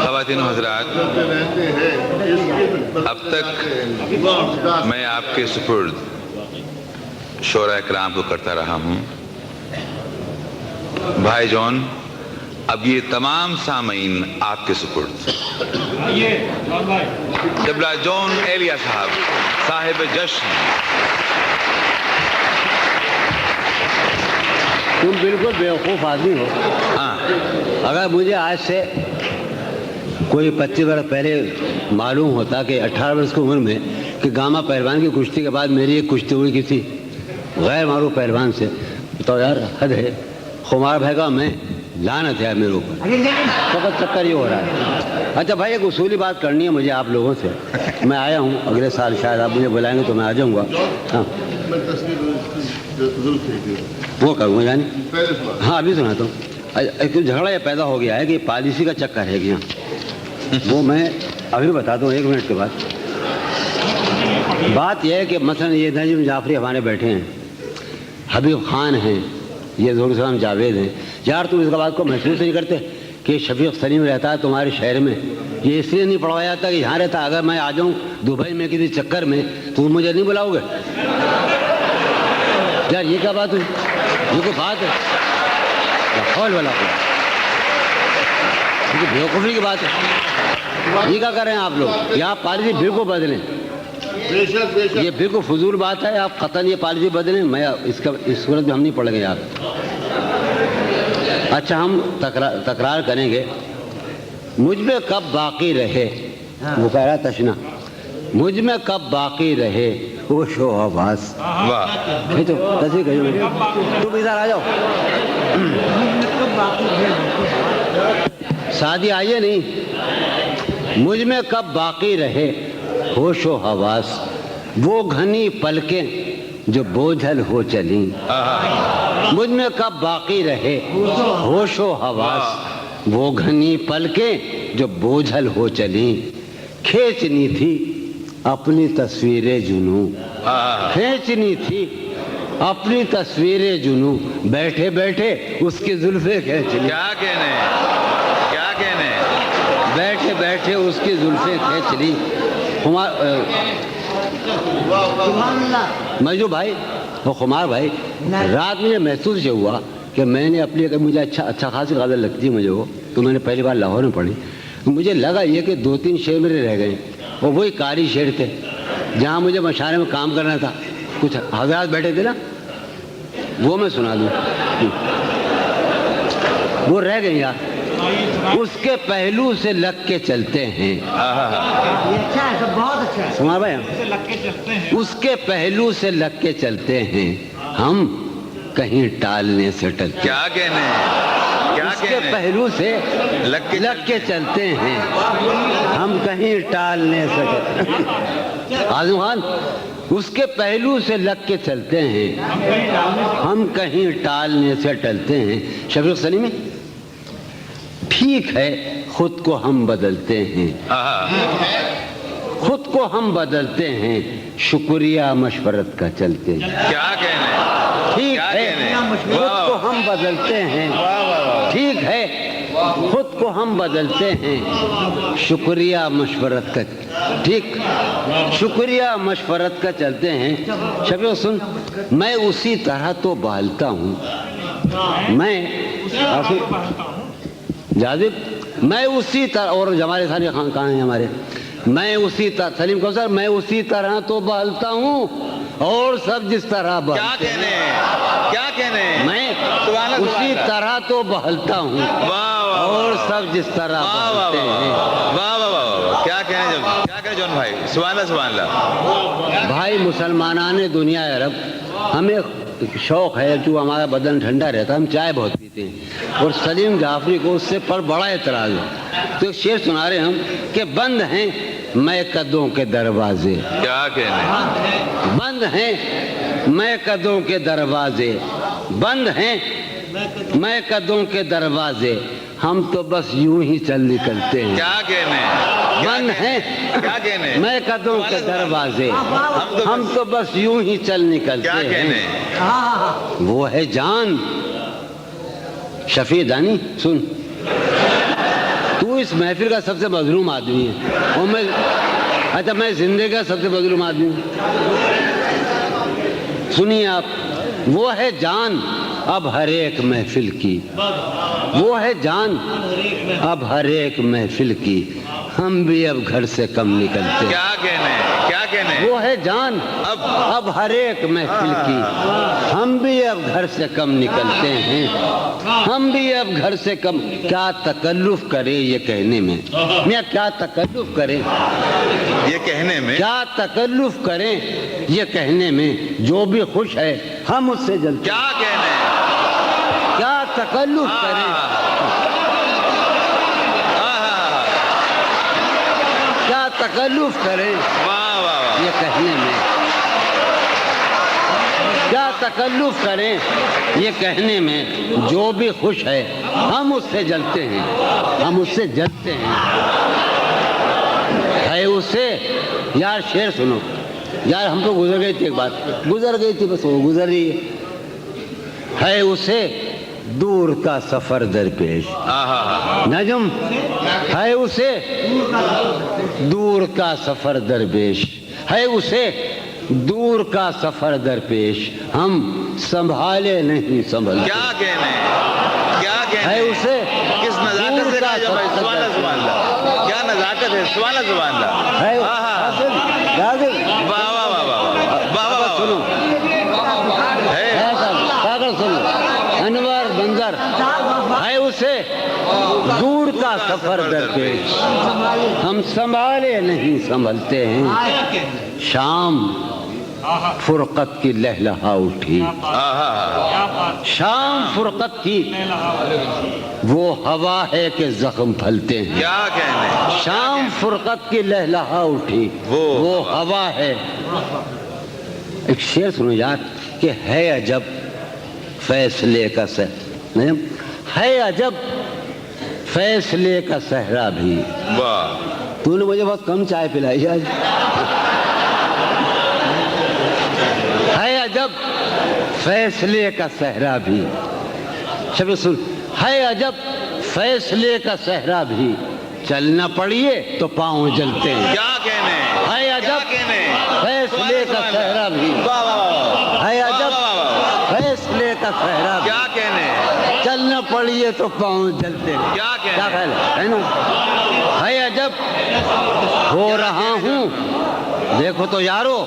خواتین و حضرات، اب تک میں آپ کے سپرد شورا اکرام کو کرتا رہا ہوں. بھائی جان، اب یہ تمام سامعین آپ کے سپرد. قبلہ جون ایلیا صاحب صاحب جشن. تم بالکل بیوقوف آدمی ہو. اگر مجھے آج سے کوئی 25 برس پہلے معلوم ہوتا کہ 18 برس کی عمر میں کہ گاما پہلوان کی کشتی کے بعد میری ایک کشتی ہوئی کسی غیر معروف پہلوان سے، تو یار حد ہے. خمار بھائی کا میں لعنت ہے میرے اوپر. فقط چکر یہ ہو رہا ہے. اچھا بھائی، ایک اصولی بات کرنی ہے مجھے آپ لوگوں سے. میں آیا ہوں، اگلے سال شاید آپ مجھے بلائیں گے تو میں آ جاؤں گا. ہاں وہ کروں گا یعنی. ہاں ابھی سناتا ہوں. ایک جھگڑا یہ پیدا ہو گیا ہے کہ پالیسی کا چکر ہے گیا. وہ میں ابھی بتاتا ہوں 1 منٹ کے بعد. بات یہ ہے کہ مثلا یہ نجم جعفری ہمارے بیٹھے ہیں، حبیب خان ہیں، یہ ظہور السلام جاوید ہیں. یار تم اس کا بات کو محسوس نہیں کرتے کہ شفیق سلیم رہتا ہے تمہارے شہر میں؟ یہ اس لیے نہیں پڑھوایا جاتا کہ یہاں رہتا. اگر میں آ جاؤں دبئی میں کسی چکر میں تو مجھے نہیں بلاؤ گے یار؟ یہ کیا بات ہوئی؟ یہ کوئی بات ہے؟ حول والا کو بیوقوفی کی بات ہے. یہ کیا کر رہے ہیں آپ لوگ؟ یہاں پالیسی بالکل بدلیں. یہ بالکل فضول بات ہے. آپ قطعاً یہ پالیسی بدلیں. میں اس صورت میں ہم نہیں پڑھیں گے یار. اچھا ہم تکرار کریں گے. مجھ میں کب باقی رہے، وہ کہہ رہا تشنا، مجھ میں کب باقی رہے ہوش و حواس. واہ، تو تصویر کہو. تم ادھر آ جاؤ. شادی آئیے نہیں. مجھ میں کب باقی رہے ہوش و حواس، وہ گھنی پلکیں جو بوجھل ہو چلیں. مجھ میں کب باقی رہے ہوش و حواس، وہ گھنی پلکیں جو بوجھل ہو چلیں. کھینچنی تھی اپنی تصویریں جنوں، کھینچنی تھی اپنی تصویریں جنوں، بیٹھے بیٹھے اس کی زلفیں کھینچ لی. کیا کہنے، کیا کہنے، بیٹھے بیٹھے اس کی زلفیں کھینچ لی. مجھو بھائی، وہ خمار بھائی، رات مجھے محسوس یہ ہوا کہ میں نے اپنی، مجھے اچھا خاصی غزل لگتی ہے مجھے وہ، تو میں نے پہلی بار لاہور میں پڑھی. مجھے لگا یہ کہ 2-3 شعر میرے رہ گئے، اور وہی قاری شعر تھے جہاں مجھے مشاعرے میں کام کرنا تھا. کچھ حضرات بیٹھے تھے نا، وہ میں سنا دوں. وہ رہ گئے یار. اس کے پہلو سے لگ کے چلتے ہیں. سنا بھائی، اس کے پہلو سے لگ کے چلتے ہیں ہم، کہیں ٹالنے سے ٹلتے. کیا کہنے، اس کے پہلو سے لگ کے چلتے ہیں ہم، کہیں ٹالنے سے. اعظم خان، اس کے پہلو سے لگ کے چلتے ہیں ہم، کہیں ٹالنے سے ٹلتے ہیں. شفیق سلیمی، ٹھیک ہے خود کو ہم بدلتے ہیں، خود کو ہم بدلتے ہیں، شکریہ مشورت کا چلتے ہیں. کیا کہنے، ٹھیک ہے خود کو ہم بدلتے ہیں، ٹھیک ہے خود کو ہم بدلتے ہیں، شکریہ مشورت کا، ٹھیک، شکریہ مشورت کا چلتے ہیں. شفیق سن، میں اسی طرح تو بہلتا ہوں، میں جاذب، میں اسی طرح، اور ہمارے سارے خان کہاں ہیں ہمارے، میں اسی طرح، سلیم کوثر، میں اسی طرح تو بہلتا ہوں اور سب جس طرح بہلتے ہیں. کیا کہنے، کیا کہنے، میں اسی طرح تو بہلتا ہوں اور سب جس طرح بہلتے ہیں. واہ واہ واہ، کیا کہنے، کیا کہنے جون بھائی. سبحان اللہ، سبحان اللہ. بھائی مسلمانان دنیا عرب، ہمیں شوق ہے جو ہمارا بدن ٹھنڈا رہتا ہے، ہم چائے بہت پیتے ہیں، اور سلیم جعفری کو اس سے پر بڑا اعتراض ہے. تو ایک شعر سنا رہے ہم کہ بند ہیں میں قدوں کے دروازے. کیا کہنے، بند ہیں میں قدوں کے دروازے، بند ہیں میں قدوں کے دروازے، ہم تو بس یوں ہی چل نکلتے ہیں. کیا کہنے، بند ہیں کیا کہنے، میں قدوں کے دروازے، ہم تو بس یوں ہی چل نکلتے کیا ہیں. کہنے، وہ ہے جان شفیع دانی سن، تو اس محفل کا سب سے مظلوم آدمی ہے اور میں زندگی کا سب سے مظلوم آدمی ہوں۔ سنیے آپ، وہ ہے جان اب ہر ایک محفل کی، وہ ہے جان اب ہر ایک محفل کی، ہم بھی اب گھر سے کم نکلتے ہیں۔ کیا کہنے وہ ہے جان اب ہر ایک محفل کی، ہم بھی اب گھر سے کم نکلتے ہیں، ہم بھی اب گھر سے کم۔ کیا تکلف کرے یہ کہنے میں، میاں کیا تکلف کرے یہ کہنے میں، کیا تکلف کریں یہ کہنے میں، جو بھی خوش ہے ہم اس سے جلتے ہیں۔ کیا کہنے، کیا تکلف کریں، کیا تکلف کریں واہ واہ واہ، یہ کہنے میں، کیا تکلف کریں یہ کہنے میں، جو بھی خوش ہے ہم اس سے جلتے ہیں، ہم اس سے جلتے ہیں۔ ہے اسے یار، شعر سنو یار، ہم تو گزر گئی تھی، ایک بات گزر گئی تھی، بس وہ گزر رہی ہے اسے دور کا سفر درپیش، نجم ہے اسے دور کا سفر درپیش، ہے اسے دور کا سفر درپیش، ہم سنبھالے نہیں سنبھلتے۔ کیا کہنے، کیا کہنے ہے اسے کس نزاکت سے کہا جائے، سبحان اللہ سبحان اللہ، کیا نزاکت ہے، سبحان اللہ سبحان اللہ، ہے واہ واہ واہ واہ واہ واہ، سنو پاگل سنو، انور بندر ہے اسے دور کا سفر درپیش، ہم سنبھالے نہیں سنبھلتے ہیں، شام فرقت کی لہلہا اٹھی، شام فرقت کی وہ ہوا ہے کہ زخم پھلتے ہیں، کیا کہنے، شام فرقت کی لہلہا اٹھی وہ ہوا ہے۔ ایک شعر سنو یار کہ ہے عجب فیصلے کا ہے عجب فیصلے کا صحرا بھی، واہ، تو نے مجھے بہت کم چائے پلائی آج، ہے عجب فیصلے کا صحرا بھی، شب سن، ہے عجب فیصلے کا صحرا بھی، چلنا پڑیے تو پاؤں جلتے ہیں، کیا کہنے، ہے عجب فیصلے کا صحرا بھی، واہ واہ واہ، ہے عجب فیصلے کا صحرا بھی، کیا کہنے، چلنا پڑیے تو پاؤں جلتے ہیں، کیا کہنے، کیا خیال ہے نا؟ ہے عجب ہو رہا ہوں، دیکھو تو یارو،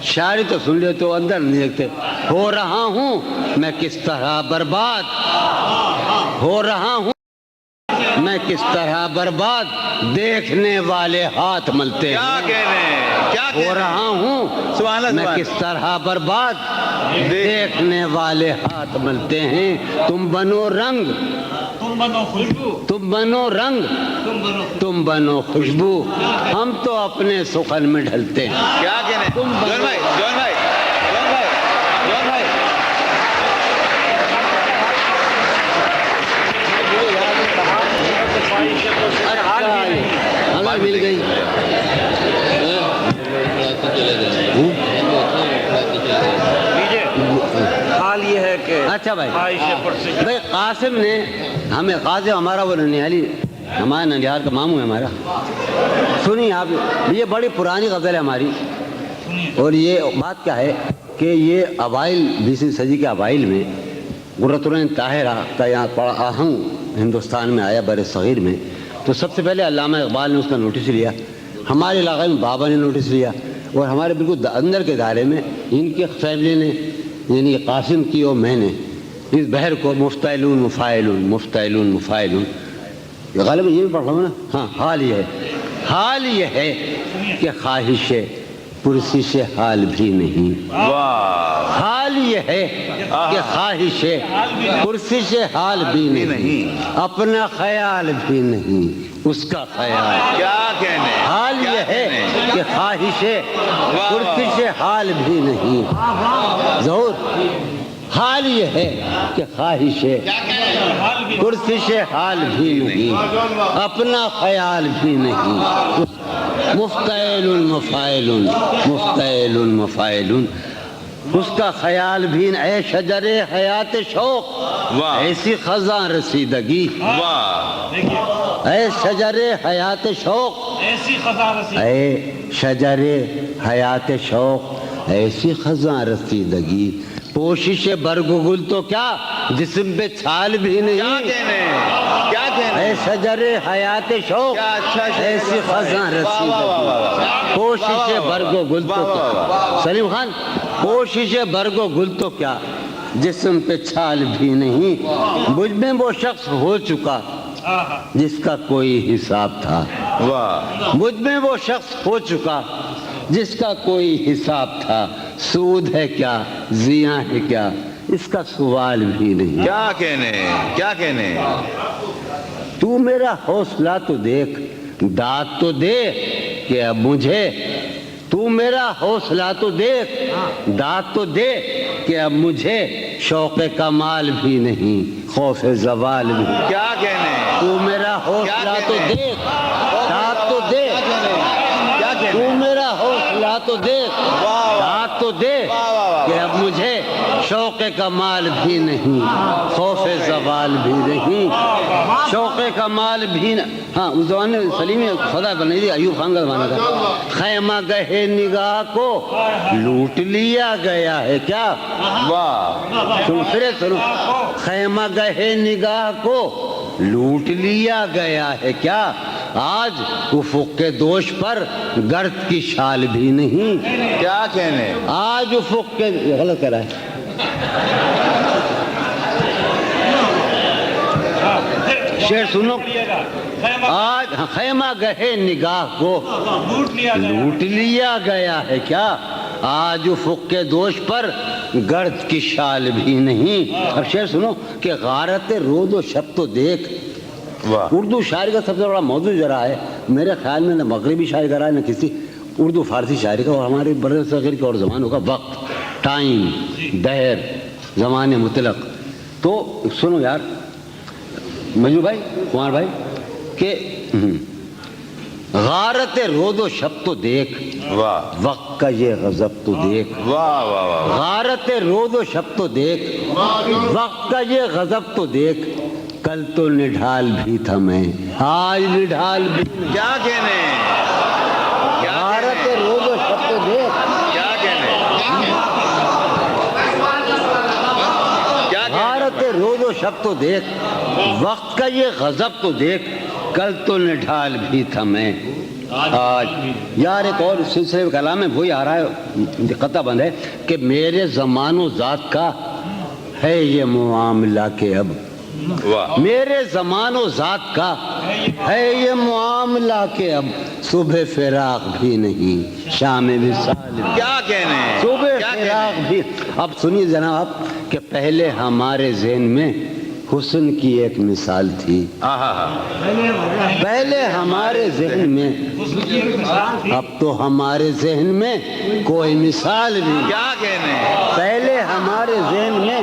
شاعری تو سن لیتے ہو اندر نہیں دیکھتے، ہو رہا ہوں میں کس طرح برباد، ہو رہا ہوں میں کس طرح برباد، دیکھنے والے ہاتھ ملتے ہیں، کیا کہنے، کیا ہو رہا ہوں سبحان اللہ میں سبحان کس طرح برباد، دیکھنے والے ہاتھ ملتے ہیں، تم بنو رنگ، تم بنو خوشبو، تم بنو رنگ، تم بنو خوشبو، ہم تو اپنے سخن میں ڈھلتے ہیں۔ کیا کہنے، جون بھائی جون بھائی جون بھائی جون بھائی، ہمیں مل گئی، حال یہ ہے کہ اچھا بھائی، عائشہ پر سے بھائی قاسم نے ہمیں، قاسم ہمارا وہ ننیالی، ہمارا ننیال کا ماموں ہے ہمارا، سنیے آپ، یہ بڑی پرانی غزل ہے ہماری، اور یہ بات کیا ہے کہ یہ اوائل 20ویں صدی کے اوائل میں قرۃ العین طاہرہ کا یہاں بڑا آہنگ ہندوستان میں آیا، بر صغیر میں، تو سب سے پہلے علامہ اقبال نے اس کا نوٹس لیا، ہمارے علاقے میں بابا نے نوٹس لیا، اور ہمارے بالکل اندر کے دائرے میں ان کی فیملی نے، یعنی قاسم کی اور میں نے اس بحر کو مفتعلون مفاعلون مفتعلون مفاعلون، غالباً یہ بھی پڑھ رہا ہوں نا، ہاں، حال یہ ہے کہ خواہش پرسش حال بھی نہیں، حال یہ ہے کہ خواہش پرسش حال بھی نہیں، اپنا خیال بھی نہیں اس کا خیال، کیا کہنے، حال یہ ہے کہ خواہش پرسش حال بھی نہیں، ظہور، حال یہ ہے کہ خواہش پرسش حال بھی نہیں، اپنا خیال بھی نہیں، مفتعل مفاعل مفتعل مفاعل، اس کا خیال بھی اے شجر حیات شوق واہ ایسی خزاں رسیدگی واہ اے شجر حیات شوق ایسی خزاں رسی اے شجر حیات شوق ایسی خزاں رسیدگی پوشش برگ و گل تو کیا جسم پہ چھال بھی کیا نہیں کہنے کیا کہنے اے شجر حیات شوق کیا اچھا شعر۔ ایسی خزاں واہ، واہ، واہ، واہ، واہ۔ رسیدگی پوشش برگ و گل تو واہ، واہ، کیا سلیم خان پوشش برگ و گل تو کیا جسم پہ چھال بھی نہیں مجھ میں وہ شخص ہو چکا جس کا کوئی حساب تھا واہ مجھ میں وہ شخص ہو چکا جس کا کوئی حساب تھا سود ہے کیا زیاں ہے کیا اس کا سوال بھی نہیں کیا کہنے کیا کہنے تو میرا حوصلہ تو دیکھ داد تو دے کہ اب مجھے تو میرا حوصلہ تو دیکھ داد تو دے کہ اب مجھے شوق کمال بھی نہیں خوف زوال بھی کیا کہنے تو میرا حوصلہ تو دیکھ داد تو دے کیا تو کہنے میرا حوصلہ تو دیکھ داد تو دے کہ اب مجھے شوق کمال بھی نہیں خوف زوال بھی نہیں شوق کمال بھی ہاں اس زمانے میں سلیم خدا بنائی تھی ایوب خان کا زمانہ تھا خیمہ گہے نگاہ کو لوٹ لیا گیا ہے کیا واہ سنو پھر سنو خیمہ گہے نگاہ کو لوٹ لیا گیا ہے کیا آج افق کے دوش پر گرد کی شال بھی نہیں کیا کہنے آج افق کے غلط کر رہا ہے شعر سنو آج خیمہ گہے نگاہ کو لوٹ لیا گیا ہے کیا آج افق کے دوش پر گرد کی شال بھی نہیں اب شعر سنو کہ غارت رود و شب تو دیکھ واہ اردو شاعری کا سب سے بڑا موضوع ذرا ہے میرے خیال میں نہ مغربی شاعری کا رہا ہے نہ کسی اردو فارسی شاعری کا اور ہمارے بر صغیر کے اور زمانوں کا وقت ٹائم دہر زمان مطلق تو سنو یار مجنو بھائی کمار بھائی کہ غارت رود و شب تو دیکھ واہ وقت کا یہ غضب تو دیکھ واہ واہ واہ غارت رود و شب تو دیکھ وقت کا یہ غضب تو دیکھ کل تو نڈھال بھی تھا میں آج نڈھال بھی نہیں کیا کہنے غارت رود و شب تو دیکھ کیا کہنے کیا غارت رود و شب تو دیکھ وقت کا یہ غضب تو دیکھ کل تو نڈھال بھی تھا میں آج یار ایک اور سلسلے کلام میں وہی آ رہا ہے قطع بند ہے کہ میرے زمان و ذات کا ہے یہ معاملہ کہ اب واہ میرے زمان و ذات کا ہے یہ معاملہ کہ اب صبح فراق بھی نہیں شام وصال بھی کیا کہنے صبح کیا فراق کہنے بھی اب سنیے جناب کہ پہلے ہمارے ذہن میں حسن کی ایک مثال تھی پہلے ہمارے ذہن میں اب تو ہمارے ذہن میں کوئی مثال نہیں کیا کہنے پہلے ہمارے ذہن میں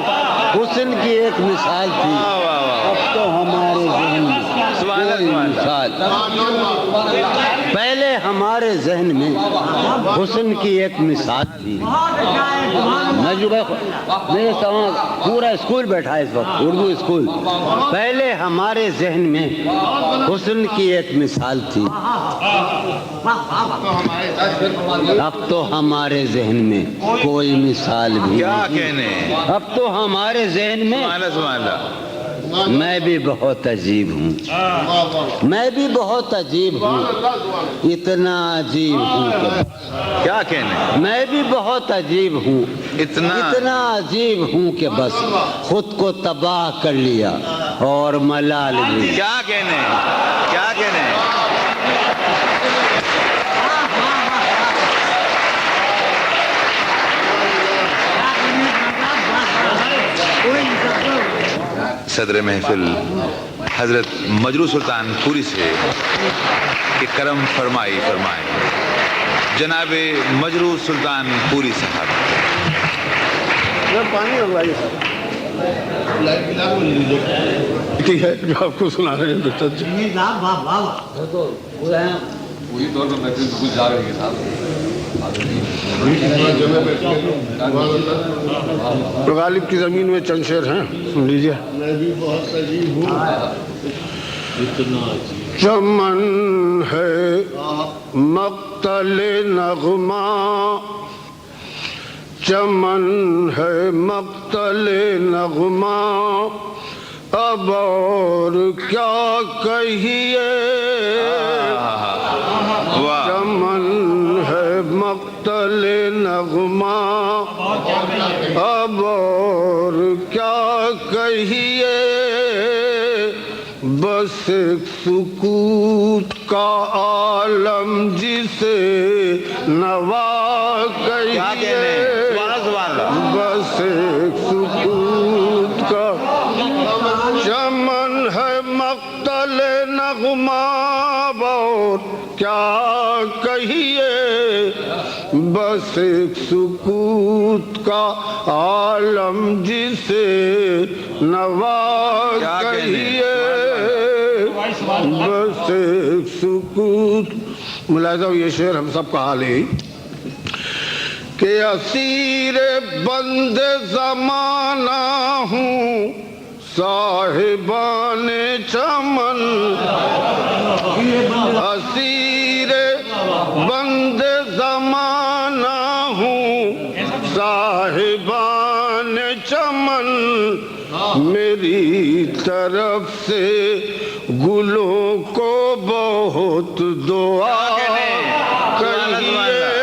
حسن کی ایک مثال تھی واہ واہ واہ اب تو ہمارے ذہن میں سبحان اللہ، کوئی سبحان مثال پہلے ہمارے ذہن میں حسن کی ایک مثال تھی نجو بھائی میرے سامنے پورا اسکول بیٹھا ہے اس وقت اردو اسکول پہلے ہمارے ذہن میں حسن کی ایک مثال تھی اب تو ہمارے ذہن میں کوئی مثال بھی کیا نہیں کہنے اب تو ہمارے ذہن میں سبحان اللہ سبحان اللہ میں بھی بہت عجیب ہوں میں بھی بہت عجیب ہوں اتنا عجیب ہوں کہ کیا کہنے میں بھی بہت عجیب ہوں اتنا عجیب ہوں کہ بس خود کو تباہ کر لیا اور ملال بھی کیا کہنے کیا کہنے صدر محفل حضرت مجروح سلطان پوری سے کہ کرم فرمائیں جناب مجروح سلطان پوری صاحب پانی لگوائیے ہے جو آپ کو سنا رہے ہیں ڈاکٹر جی غالب کی زمین میں چند شعر ہیں، سن لیجیے۔ چمن ہے مقتل نغمہ، چمن ہے مقتل نغمہ، اب اور کیا کہیے، چمن ہے مقتل نغمہ، اب اور کیا کہیے، بس ایک سکوت کا عالم جسے نوا کہیے، بس ایک سکوت کا، چمن ہے مقتل نغمہ، اور کیا کہیے، بس ایک سکوت کا عالم جسے نوا کہیے، بس ایک سکوت۔ ملاحظہ ہو یہ شعر ہم سب کا حال ہے کہ اسیر بند زمانہ ہوں، صاحبان چمن، اسیر بند زمانہ ہوں، صاحبان چمن، میری طرف سے گلوں کو بہت دعا کہیے،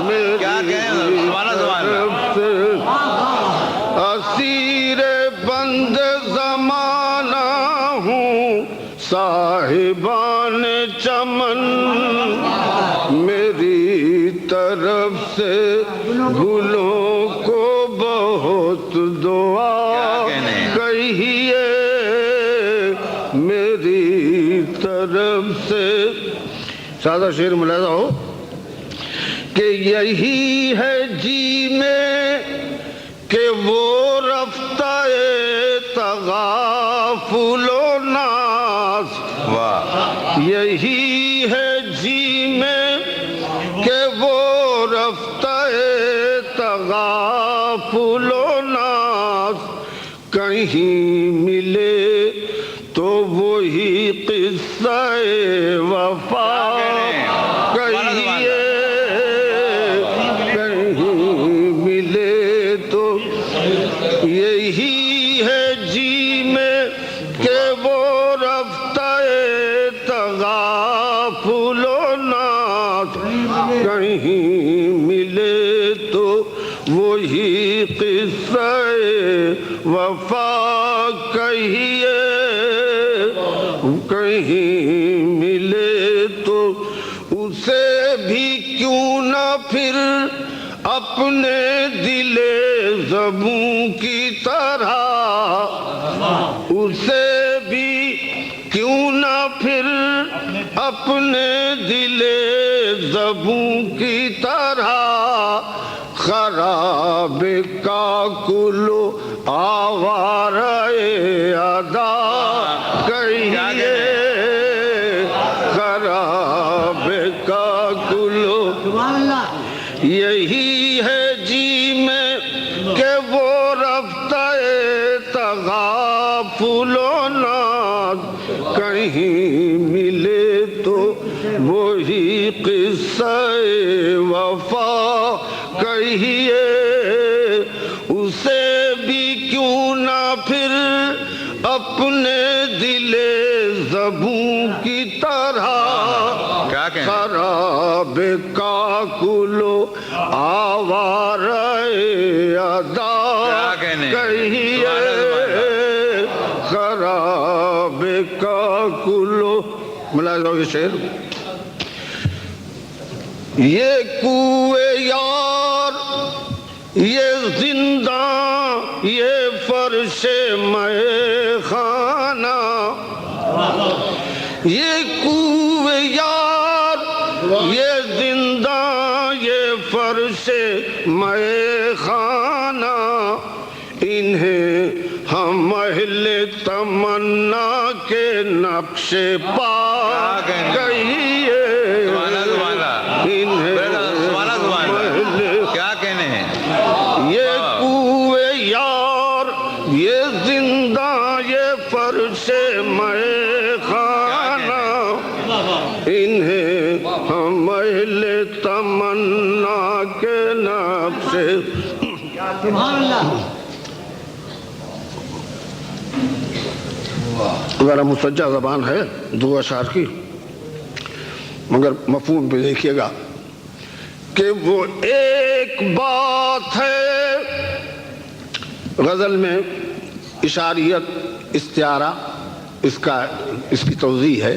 میری طرف سے اسیر بند زمانہ ہوں، صاحبان چمن، میری طرف سے گلوں کو بہت دعا کہیے، میری طرف سے۔ سادہ شعر ملاحظہ ہو کہ یہی ہے جی میں کہ وہ رفتہ تغافل و ناز، یہی ہے جی میں کہ وہ رفتہ تغافل و ناز، کہیں ملے تو وہی قصہ وفا کہیے، کہیں ملے تو یہی ہے جی میں کہ وہ رفتہ تغافل و ناز، کہیں ملے تو وہی قصہ وفا کہیے، کہیں ملے تو اسے بھی کیوں نہ پھر اپنے دل زبوں کی طرح، اسے بھی کیوں نہ پھر اپنے دل زبوں کی طرح، خراب کاکل آوارہ ادا کہیے، خراب کاکل، یہی ہے جی میں کہ وہ رفتہ تغافل و ناز، کہیں ملے تو وہی قصہ وفا کہیے، اسے بھی کیوں نہ پھر اپنے دل زبوں کی طرح، خراب کاکل آوارہ ادا کہیے، خراب کاکل۔ ملاحظہ ہو یہ شعر، یہ کوئے یار، یہ زنداں، یہ فرش مے خانہ، یہ کوئے یار، یہ زنداں، یہ فرش مے خانہ، انہیں ہم اہل تمنا کے نقش پا کہیے، یہ زندہ یہ فرش میں خانہ انہیں ہم اہل تمنا کے نقش ذرا مسجع زبان ہے دو اشعار کی، مگر مفہوم پہ دیکھیے گا کہ وہ ایک بات ہے، غزل میں اشاریت استعارہ اس کی توضیح ہے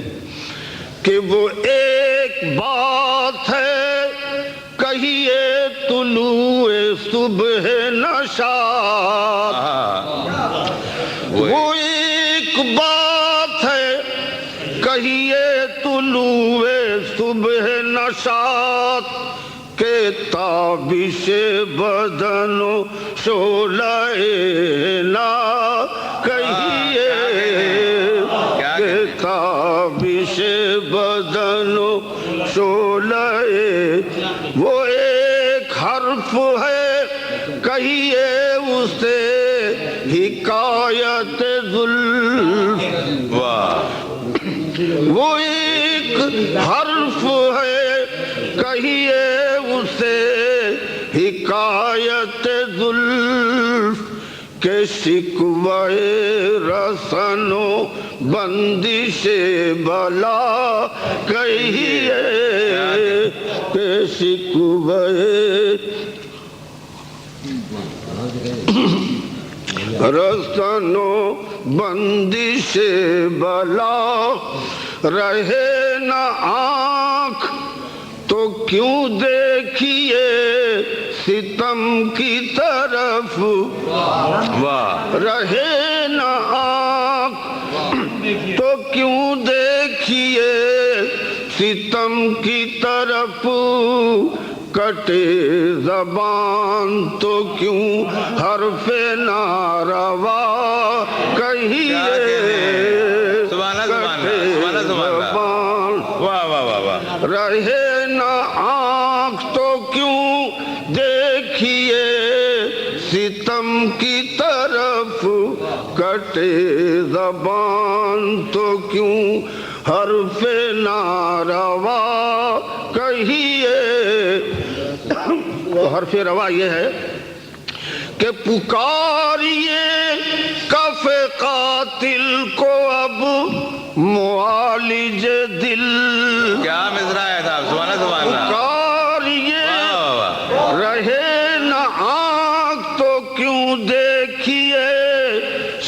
کہ وہ ایک بات ہے کہیے طلوع صبح نشاط، وہ ایک بات ہے کہیے طلوع صبح نشاط کہ تابش بدن و شعلہ نا کہیے کہ تابش بدن و شعلہ وہ ایک حرف ہے کہیے اسے حکایت زلف، وہ ایک حرف ہے کہیے اسے حکایت زلف کہ شکوہ رسن و بندش بلا کہیے کہ شکوہ رسن و بندش بلا رہے نہ آنکھ تو کیوں دیکھیے ستم کی طرف، رہے نہ آنکھ تو کیوں دیکھیے ستم کی طرف، کٹے زبان تو کیوں حرف ناروا کہیے، کٹے زبان رہے نہ آنکھ تو کیوں دیکھیے ستم کی طرف، کٹے زبان تو کیوں حرف ناروا کہیے۔ حرف روا یہ ہے کہ پکاریے کف قاتل کو اب معالج دل، کیا مصرع ہے صاحب، سبحان اللہ، پکاریے رہے نہ آنکھ تو کیوں دیکھیے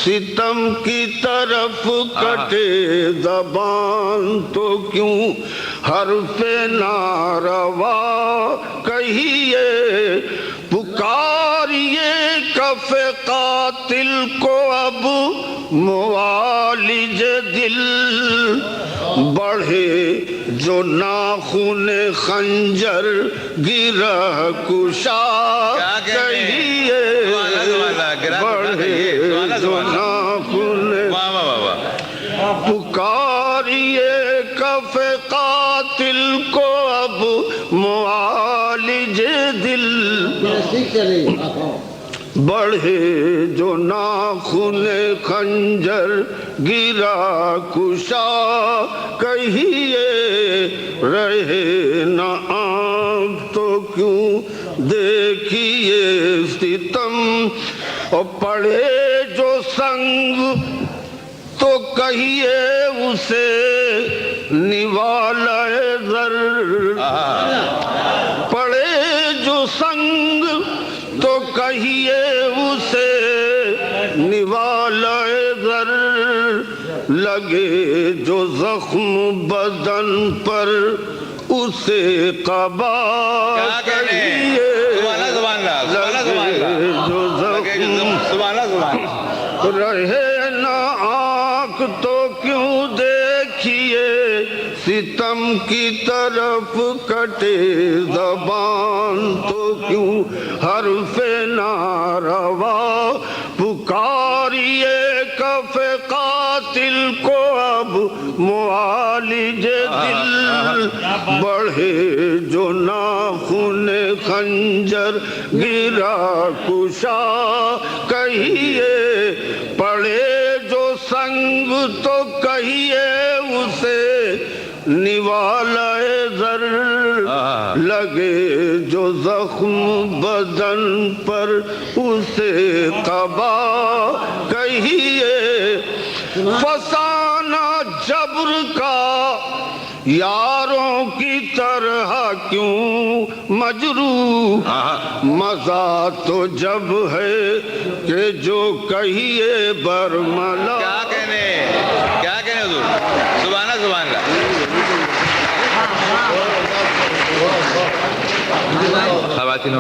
ستم کی طرف، کٹے زبان تو کیوں حرف ناروا کہیے، پکاریے کف قاتل کو اب معالج دل، بڑھے جو ناخن خنجر گرہ کشا کہیے، بڑھے جو ناخن، پکاریے کف قاتل کو اب معالج دل، بڑھے جو ناخن خنجر گرا کشا کہیے، رہے نہ آنکھ تو کیوں دیکھیے ستم، اور پڑھے جو سنگ تو کہیے اسے نوالہ زر، پڑھے جو سنگ تو کہیے اسے نوالہ زر، لگے جو زخم بدن پر اسے قبا کہیے، لگے جو زخم رہے نہ آنکھ تو کیوں دیکھیے ستم کی طرف، کٹے زبان تو کیوں حرف ناروا، پکاریے کف قاتل کو اب معالج دل، بڑھے جو ناخن خنجر گرا کشا کہیے، پڑے جو سنگ تو کہیے اسے نوالۂ زر، لگے جو زخم بدن پر اسے قبا کہیے، فسانہ جبر کا یاروں کی طرح کیوں مجروح، مزہ تو جب ہے کہ جو کہیے برملا۔ کیا کہنے حضور، سبحان اللہ سبحان اللہ۔ خواتین